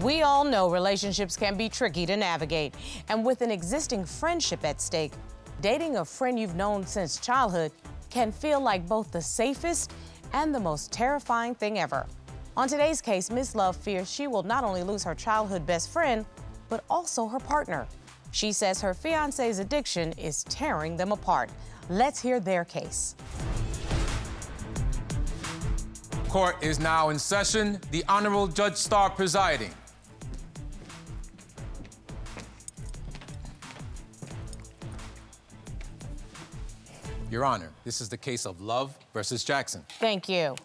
We all know relationships can be tricky to navigate, and with an existing friendship at stake, dating a friend you've known since childhood can feel like both the safest and the most terrifying thing ever. On today's case, Ms. Love fears she will not only lose her childhood best friend, but also her partner. She says her fiancé's addiction is tearing them apart. Let's hear their case. Court is now in session. The Honorable Judge Starr presiding. Your Honor, this is the case of Love versus Jackson. Thank you.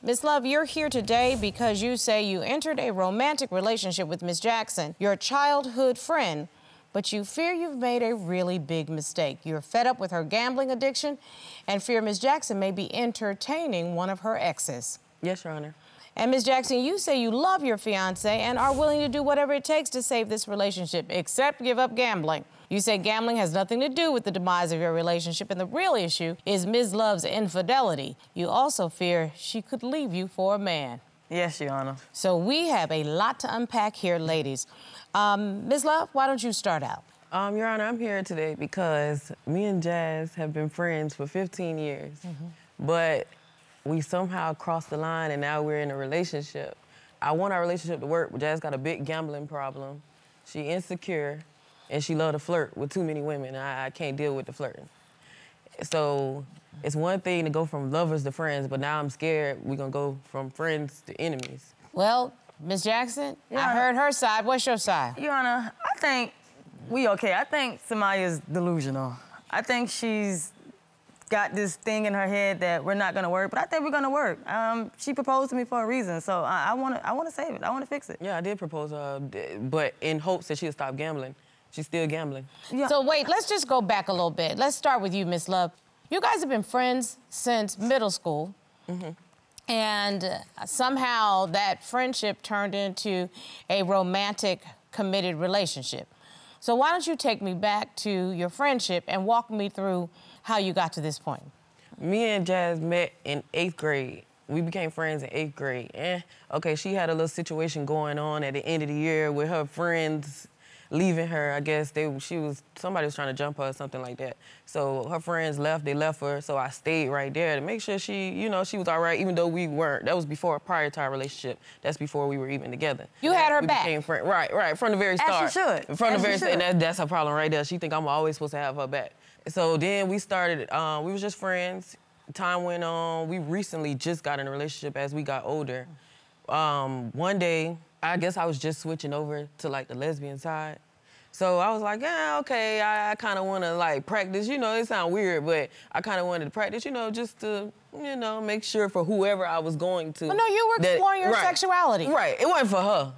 Ms. Love, you're here today because you say you entered a romantic relationship with Ms. Jackson, your childhood friend, but you fear you've made a really big mistake. You're fed up with her gambling addiction and fear Ms. Jackson may be entertaining one of her exes. Yes, Your Honor. And Ms. Jackson, you say you love your fiancé and are willing to do whatever it takes to save this relationship, except give up gambling. You say gambling has nothing to do with the demise of your relationship, and the real issue is Ms. Love's infidelity. You also fear she could leave you for a man. Yes, Your Honor. So we have a lot to unpack here, ladies. Ms. Love, why don't you start out? Your Honor, I'm here today because me and Jazz have been friends for 15 years, but we somehow crossed the line and now we're in a relationship. I want our relationship to work, but Jazz got a big gambling problem. She insecure, and she love to flirt with too many women. I can't deal with the flirting. So it's one thing to go from lovers to friends, but now I'm scared we're gonna go from friends to enemies. Well, Ms. Jackson, I heard her side. What's your side? Your Honor, I think we okay. I think Samiyah is delusional. I think she's got this thing in her head that we're not gonna work, but I think we're gonna work. She proposed to me for a reason, so I wanna save it. I wanna fix it. Yeah, I did propose, but in hopes that she'll stop gambling. She's still gambling. Yeah. So wait, let's just go back a little bit. Let's start with you, Miss Love. You guys have been friends since middle school. And somehow that friendship turned into a romantic, committed relationship. So why don't you take me back to your friendship and walk me through how you got to this point? Me and Jazz met in 8th grade. We became friends in 8th grade. Okay, she had a little situation going on at the end of the year with her friends leaving her. I guess somebody was trying to jump her or something like that. So her friends left, they left her, so I stayed right there to make sure she was all right, even though we weren't. That was prior to our relationship. That's before we were even together. You had her we back. Became right, from the very start. As you should. From the very start, and that's her problem right there. She think I'm always supposed to have her back. So then we started, we was just friends. Time went on. We recently just got in a relationship as we got older. One day, I guess I was just switching over to like the lesbian side. So I was like, yeah, okay, I kind of want to like practice, it sounds weird, but I kind of wanted to practice, just to, make sure for whoever I was going to. Well, no, you were exploring your sexuality. Right, it wasn't for her.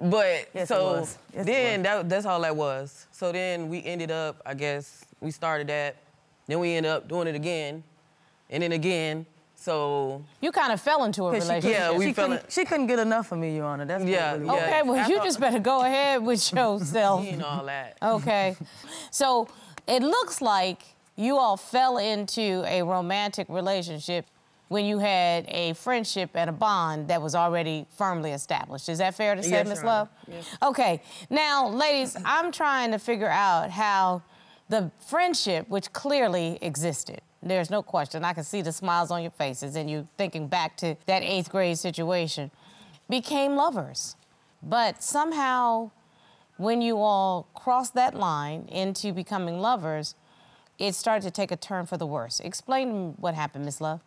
But yes, so it was. Yes, then that's all that was. So then we ended up, I guess, we started that, then we ended up doing it again, and then again. So you kind of fell into a relationship. Yeah, she couldn't get enough of me, Your Honor. That's Okay, well, you just better go ahead with yourself. And all that. Okay. So it looks like you all fell into a romantic relationship when you had a friendship and a bond that was already firmly established. Is that fair to say, Yes, Ms. Your Love? Honor. Yes. Okay. Now, ladies, I'm trying to figure out how the friendship, which clearly existed, there's no question. I can see the smiles on your faces and you thinking back to that 8th grade situation, became lovers. But somehow, when you all crossed that line into becoming lovers, it started to take a turn for the worse. Explain what happened, Ms. Love.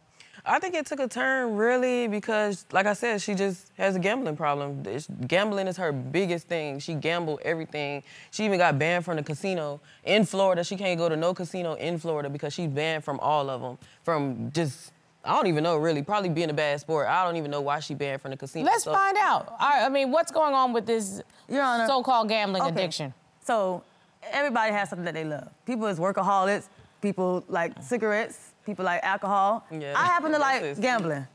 I think it took a turn, really, because, like I said, she just has a gambling problem. Gambling is her biggest thing. She gambled everything. She even got banned from the casino in Florida. She can't go to no casino in Florida because she's banned from all of them. From just, I don't even know, really, probably being a bad sport. I don't even know why she banned from the casino. Let's find out. I mean, what's going on with this so-called gambling addiction? So everybody has something that they love. People is workaholics. People like cigarettes. People like alcohol. Yeah, I happen to like gambling.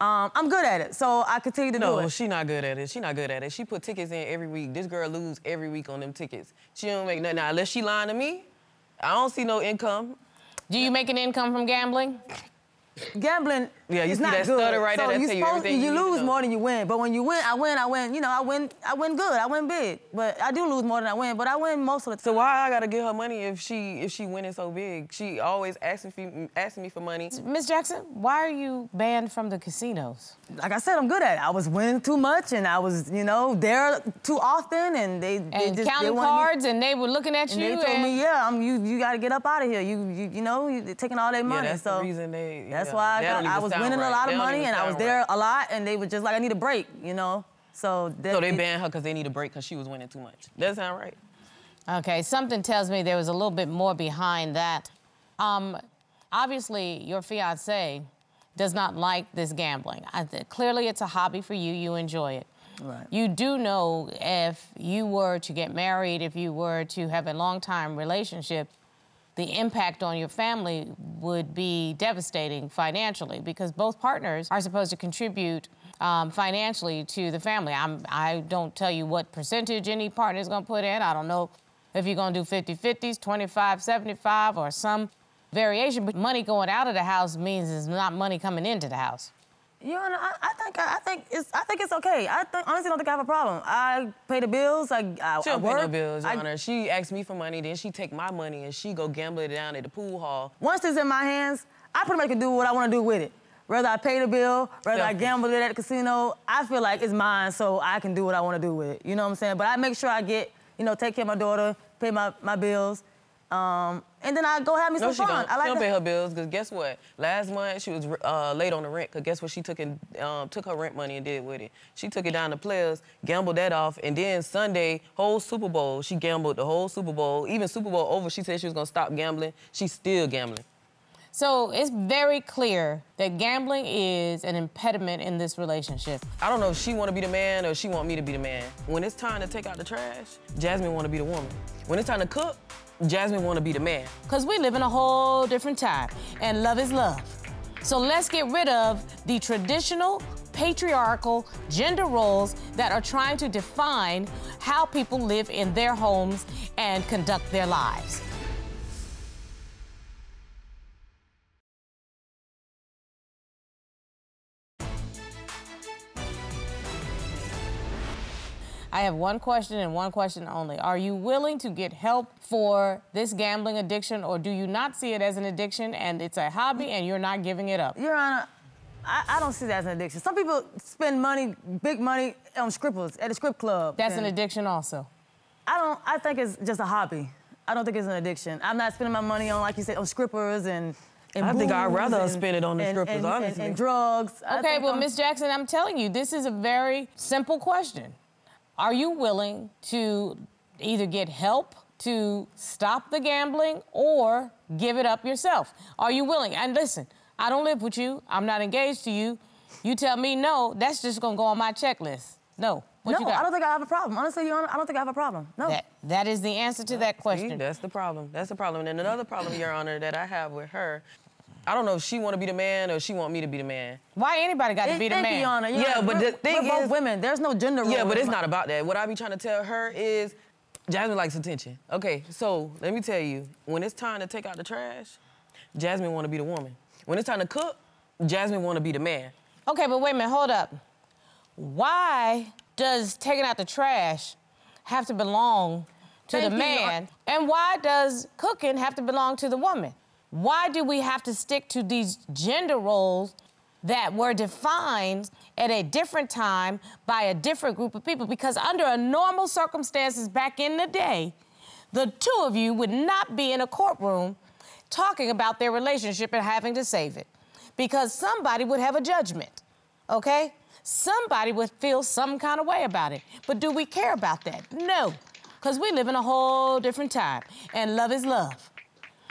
I'm good at it, so I continue to do it. No, she not good at it. She not good at it. She put tickets in every week. This girl lose every week on them tickets. She don't make nothing. Now, unless she lying to me, I don't see no income. Do you make an income from gambling? gambling Yeah, you is see not that good. stutter right there, So that you tell you everything you need to lose know. more than you win. But when you win, I win. You know, I win good. I win big. But I do lose more than I win. But I win most of the time. So why I gotta give her money if she winning so big? She always asking me for money. Miss Jackson, why are you banned from the casinos? Like I said, I'm good at it. I was winning too much, and I was, you know, there too often, and they just counting wanted cards, and they were looking at and you. they told me, yeah, you got to get up out of here. You know, you're taking all their money. Yeah, that's so the reason they. that's yeah, why that don't I even was sound winning right. a lot That of don't money, even and I was sound there right. a lot, and they were just like, I need a break, you know. So they banned her because they need a break because she was winning too much. That sound right? Okay, something tells me there was a little bit more behind that. Obviously, your fiancé does not like this gambling. Clearly, it's a hobby for you. You enjoy it. Right. You do know if you were to get married, if you were to have a long-time relationship, the impact on your family would be devastating financially because both partners are supposed to contribute financially to the family. I don't tell you what percentage any partner is going to put in. I don't know if you're going to do 50-50s, 25-75, or some variation. But money going out of the house means there's not money coming into the house. Your Honor, I think it's okay. Honestly don't think I have a problem. I pay the bills. I She don't work. pay no bills, Your Honor. She asks me for money, then she take my money and she go gamble it down at the pool hall. Once it's in my hands, I pretty much can do what I want to do with it. Whether I pay the bill, whether I gamble it at the casino, I feel like it's mine, so I can do what I want to do with it. You know what I'm saying? But I make sure I get, you know, take care of my daughter, pay my bills, and then I go have me some fun. Don't. I like she don't that. pay her bills, because guess what? Last month, she was late on the rent, because guess what she took her rent money and did with it? She took it down to players, gambled that off, and then Sunday, whole Super Bowl, she gambled the whole Super Bowl. Even Super Bowl over, she said she was going to stop gambling. She's still gambling. So it's very clear that gambling is an impediment in this relationship. I don't know if she want to be the man or she want me to be the man. When it's time to take out the trash, Jasmine want to be the woman. When it's time to cook, Jasmine want to be the man. Because we live in a whole different time, and love is love. So let's get rid of the traditional, patriarchal gender roles that are trying to define how people live in their homes and conduct their lives. I have one question and one question only. Are you willing to get help for this gambling addiction, or do you not see it as an addiction and it's a hobby and you're not giving it up? Your Honor, I don't see that as an addiction. Some people spend money, big money, on strippers at a strip club. That's an addiction also. I think it's just a hobby. I don't think it's an addiction. I'm not spending my money on, like you said, on strippers and I think I'd booze rather and, spend it on the strippers, honestly. And drugs. Okay, well, Miss Jackson, I'm telling you, this is a very simple question. Are you willing to either get help to stop the gambling or give it up yourself? Are you willing? And listen, I don't live with you. I'm not engaged to you. You tell me no, that's just gonna go on my checklist. No. What you got? I don't think I have a problem. Honestly, Your Honor, I don't think I have a problem. No. That is the answer to that question. See, that's the problem. That's the problem. And another problem, Your Honor, that I have with her, I don't know if she want to be the man or she want me to be the man. Why anybody got to be the man? Thank you, Your Honor. Yeah, but the thing we're both is... women. There's no gender role. Yeah, but it's not about that. What I be trying to tell her is Jasmine likes attention. Okay, so let me tell you, when it's time to take out the trash, Jasmine want to be the woman. When it's time to cook, Jasmine want to be the man. Okay, but wait a minute, hold up. Why does taking out the trash have to belong to the man? And why does cooking have to belong to the woman? Why do we have to stick to these gender roles that were defined at a different time by a different group of people? Because under a normal circumstances back in the day, the two of you would not be in a courtroom talking about their relationship and having to save it. Because somebody would have a judgment, okay? Somebody would feel some kind of way about it. But do we care about that? No, because we live in a whole different time, and love is love.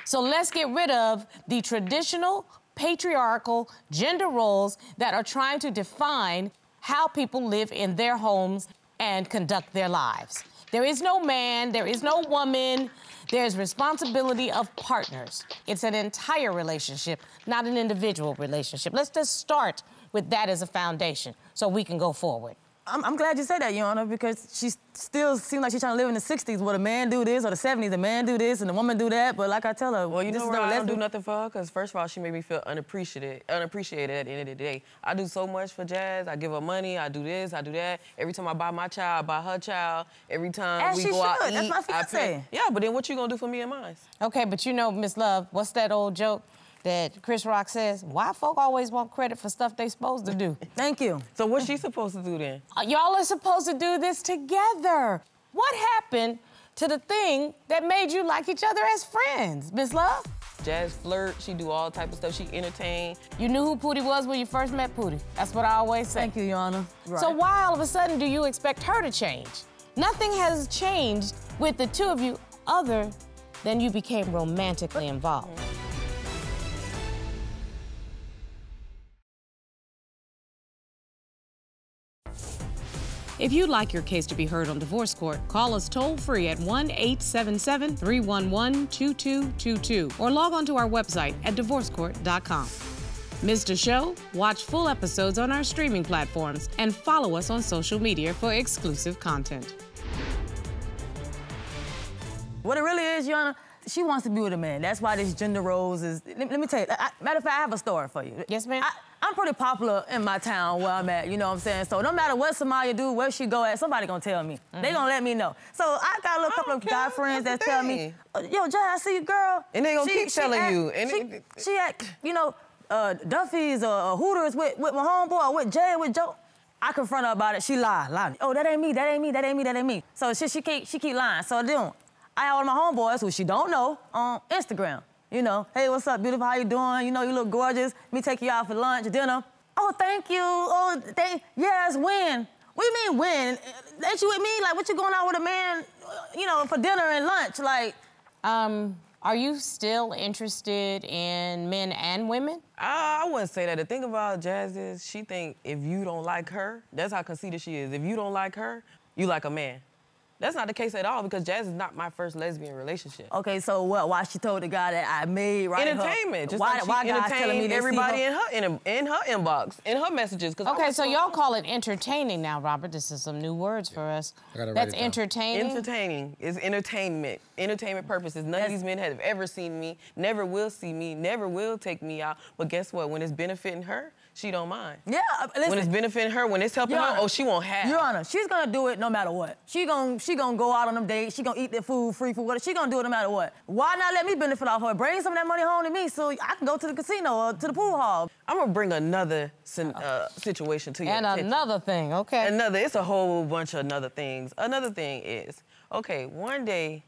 So let's get rid of the traditional, patriarchal gender roles that are trying to define how people live in their homes and conduct their lives. There is no man, there is no woman, there's responsibility of partners. It's an entire relationship, not an individual relationship. Let's just start with that as a foundation so we can go forward. I'm glad you said that, Your Honor, because she still seems like she's trying to live in the 60s where the man do this, or the 70s, the man do this, and the woman do that. But like I tell her, well, you know what? I don't do nothing for her, because first of all, she made me feel unappreciated at the end of the day. I do so much for Jazz. I give her money. I do this. I do that. Every time I buy my child, I buy her child. Every time we go out to eat, that's my fiance. Yeah, but then what you gonna do for me and mine? Okay, but you know, Miss Love, what's that old joke that Chris Rock says? Why folk always want credit for stuff they supposed to do? Thank you. So what's she supposed to do then? Y'all are supposed to do this together. What happened to the thing that made you like each other as friends, Miss Love? Jazz flirt, she do all type of stuff, she entertain. You knew who Pootie was when you first met Pootie. That's what I always say. Thank you, Your Honor. Right. So why all of a sudden do you expect her to change? Nothing has changed with the two of you other than you became romantically involved. If you'd like your case to be heard on divorce court, call us toll-free at 1-877-311-2222 or log on to our website at divorcecourt.com. Missed a show? Watch full episodes on our streaming platforms and follow us on social media for exclusive content. What it really is, Your Honor, she wants to be with a man. That's why this gender roles is... Let me tell you, matter of fact, I have a story for you. Yes, ma'am? I'm pretty popular in my town where I'm at, you know what I'm saying? So no matter what Samiyah do, where she go at, somebody gonna tell me. They gonna let me know. So I got a little couple of guy friends that tell me, yo, Jay, I see you, girl. And they gonna keep telling you. And she at, you know, Duffy's or Hooters with my homeboy or with Jay, with Joe. I confront her about it, she lie. Oh, that ain't me, that ain't me, that ain't me, that ain't me. So she keep lying. So then I have one of my homeboys who she don't know on Instagram. You know, hey, what's up, beautiful? How you doing? You know, you look gorgeous. Let me take you out for lunch, dinner. Oh, thank you. Oh, yes, when? What do you mean when? Ain't you with me? Like, what you going out with a man, you know, for dinner and lunch? Like, are you still interested in men and women? I wouldn't say that. The thing about Jazz is she think if you don't like her, that's how conceited she is. If you don't like her, you like a man. That's not the case at all, because Jazz is not my first lesbian relationship. Okay, so what? Why she told the guy that I made right? Entertainment. Just why like she guys telling me everybody in her inbox, in her messages. Okay, so y'all call it entertaining now, Robert. This is some new words for us. That's entertaining. Entertaining is entertainment. Entertainment purposes. None of these men have ever seen me, never will see me, never will take me out. But guess what? When it's benefiting her, she don't mind. Yeah, listen. When it's benefiting her, when it's helping her, oh, she won't have. Your Honor, she's gonna do it no matter what. She gonna go out on them dates. She gonna eat the food, free food, whatever. She gonna do it no matter what. Why not let me benefit off her? Bring some of that money home to me so I can go to the casino or to the pool hall. I'm gonna bring another situation to your attention. Another thing, okay. It's a whole bunch of another things. Another thing is, okay, one day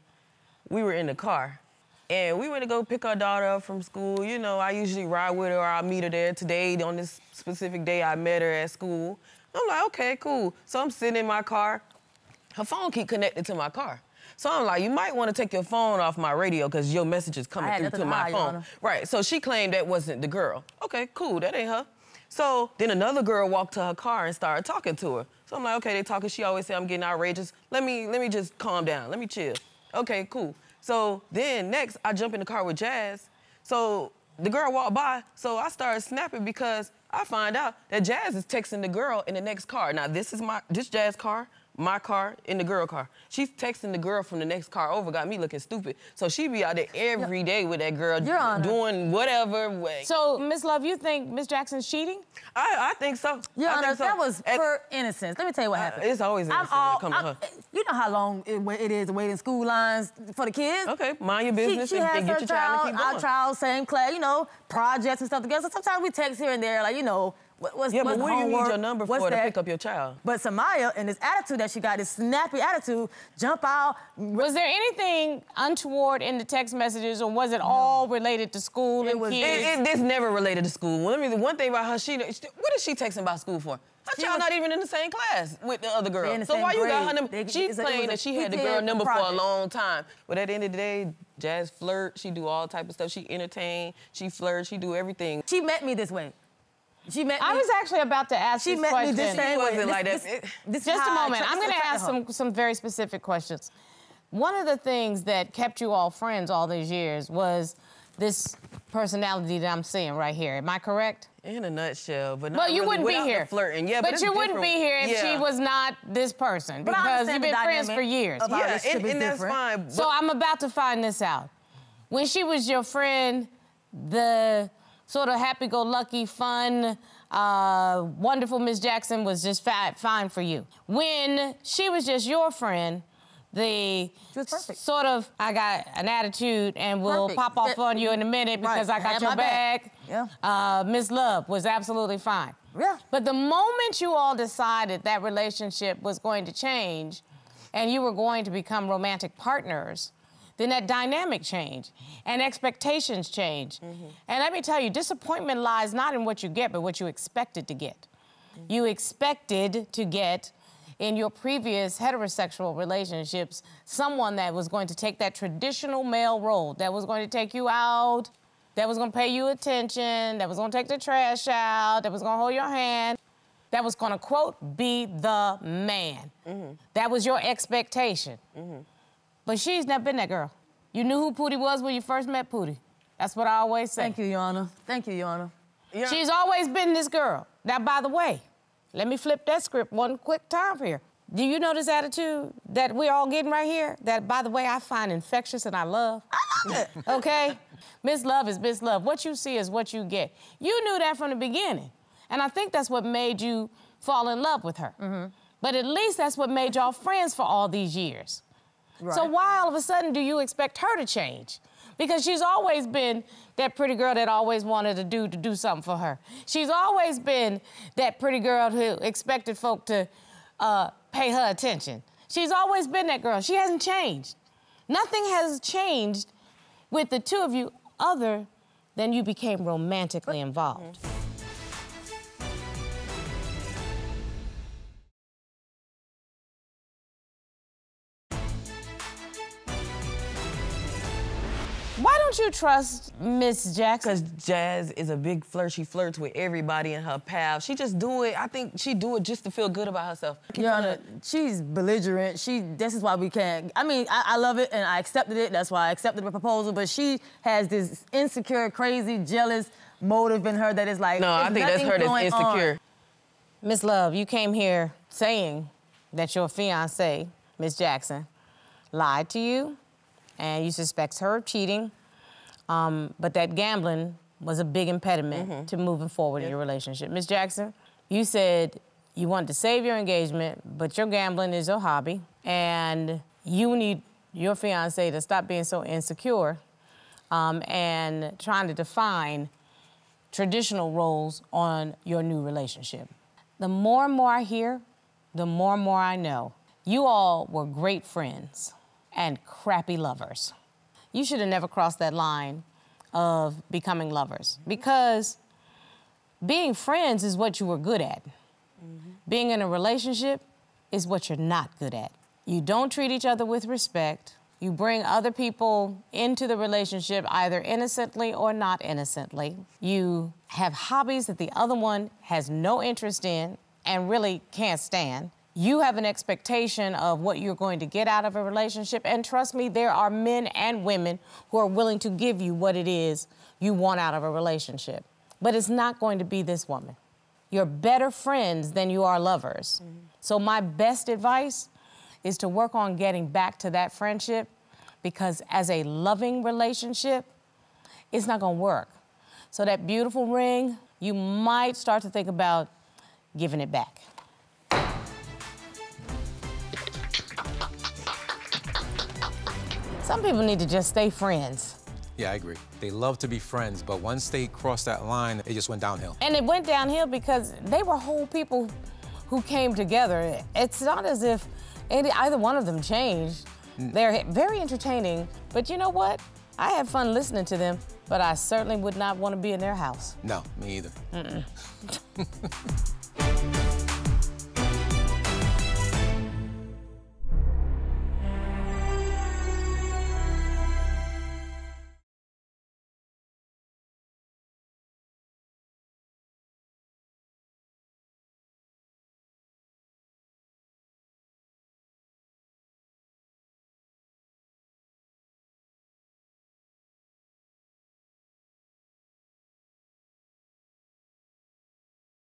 we were in the car. And we went to go pick our daughter up from school. You know, I usually ride with her or I'll meet her there. Today, on this specific day, I met her at school. I'm like, okay, cool. So I'm sitting in my car. Her phone keep connected to my car. So I'm like, you might want to take your phone off my radio because your message is coming through to my phone. Right, so she claimed that wasn't the girl. Okay, cool, that ain't her. So then another girl walked to her car and started talking to her. So I'm like, okay, they talking. She always say I'm getting outrageous. Let me just calm down. Let me chill. Okay, cool. So then next, I jump in the car with Jazz. So the girl walked by, so I started snapping because I find out that Jazz is texting the girl in the next car. Now, this Jazz car, my car, in the girl car. She's texting the girl from the next car over, got me looking stupid. So she be out there every day with that girl doing whatever way. So, Miss Love, you think Miss Jackson's cheating? I think so. Your Honor, that was pure innocence. Let me tell you what happened. It's always innocent when it comes to her. You know how long it is to wait in school lines for the kids? Okay, mind your business and get your child and keep going. Our child, same class, you know, projects and stuff together. So sometimes we text here and there, like, you know, what's but what do you need your number for to that? pick up your child? But Samiyah, and this attitude that she got, this snappy attitude, jump out. Was there anything untoward in the text messages, or was it all related to school and kids? It's never related to school. The one thing about her, what is she texting about school for? Her child not even in the same class with the other girl. So why you got her number? She claimed that she had the girl number for a long time. But at the end of the day, Jazz flirt, she do all type of stuff. She entertain, she flirt, she do everything. She met me this way. She met me. I was actually about to ask this question. She met me this same way. Like that. Just a moment. I'm going to ask some very specific questions. One of the things that kept you all friends all these years was this personality that I'm seeing right here. Am I correct? In a nutshell, but not Well, you really wouldn't be without here. the flirting. Yeah, but you wouldn't be here if she was not this person, But I because understand you've the been friends dynamic for years. of our Yeah, relationship is and that's different. fine. But So I'm about to find this out. When she was your friend, the sort of happy-go-lucky, fun, wonderful Miss Jackson was just fine for you. When she was just your friend, the She was perfect. sort of, I got an attitude and will Perfect. pop off on you in a minute because Right. I got Have your my back. back. Miss Love was absolutely fine. Yeah. But the moment you all decided that relationship was going to change and you were going to become romantic partners, then that dynamic changed and expectations changed. And let me tell you, disappointment lies not in what you get, but what you expected to get. You expected to get, in your previous heterosexual relationships, someone that was going to take that traditional male role, that was going to take you out, that was going to pay you attention, that was going to take the trash out, that was going to hold your hand, that was going to, quote, be the man. That was your expectation. But she's never been that girl. You knew who Pootie was when you first met Pootie. That's what I always say. Thank you, Your Honor. Thank you, Your Honor. Yeah. She's always been this girl. Now, by the way, let me flip that script one quick time here. Do you know this attitude that we're all getting right here? That, by the way, I find infectious and I love. I love it. Okay? Miss Love is Miss Love. What you see is what you get. You knew that from the beginning. And I think that's what made you fall in love with her. But at least that's what made y'all friends for all these years. Right. So why all of a sudden do you expect her to change? Because she's always been that pretty girl that always wanted to do something for her. She's always been that pretty girl who expected folk to pay her attention. She's always been that girl. She hasn't changed. Nothing has changed with the two of you other than you became romantically involved. Why don't you trust Miss Jackson? Because Jazz is a big flirt. She flirts with everybody in her path. She just do it. I think she do it just to feel good about herself. Your Honor, she's belligerent. This is why we can't. I mean, I love it and I accepted it. That's why I accepted the proposal. But she has this insecure, crazy, jealous motive in her that is like. No, I think that's her that's insecure. Miss Love, you came here saying that your fiancée, Miss Jackson, lied to you and you suspect her of cheating, but that gambling was a big impediment to moving forward in your relationship. Miss Jackson, you said you wanted to save your engagement, but your gambling is your hobby, and you need your fiancé to stop being so insecure and trying to define traditional roles on your new relationship. The more and more I hear, the more and more I know. You all were great friends and crappy lovers. You should have never crossed that line of becoming lovers, because being friends is what you were good at. Being in a relationship is what you're not good at. You don't treat each other with respect. You bring other people into the relationship either innocently or not innocently. You have hobbies that the other one has no interest in and really can't stand. You have an expectation of what you're going to get out of a relationship, and trust me, there are men and women who are willing to give you what it is you want out of a relationship. But it's not going to be this woman. You're better friends than you are lovers. So my best advice is to work on getting back to that friendship, because as a loving relationship, it's not gonna work. So that beautiful ring, you might start to think about giving it back. Some people need to just stay friends. Yeah, I agree. They love to be friends, but once they crossed that line, it just went downhill. And it went downhill because they were whole people who came together. It's not as if either one of them changed. They're very entertaining, but you know what? I had fun listening to them, but I certainly would not want to be in their house. No, me either.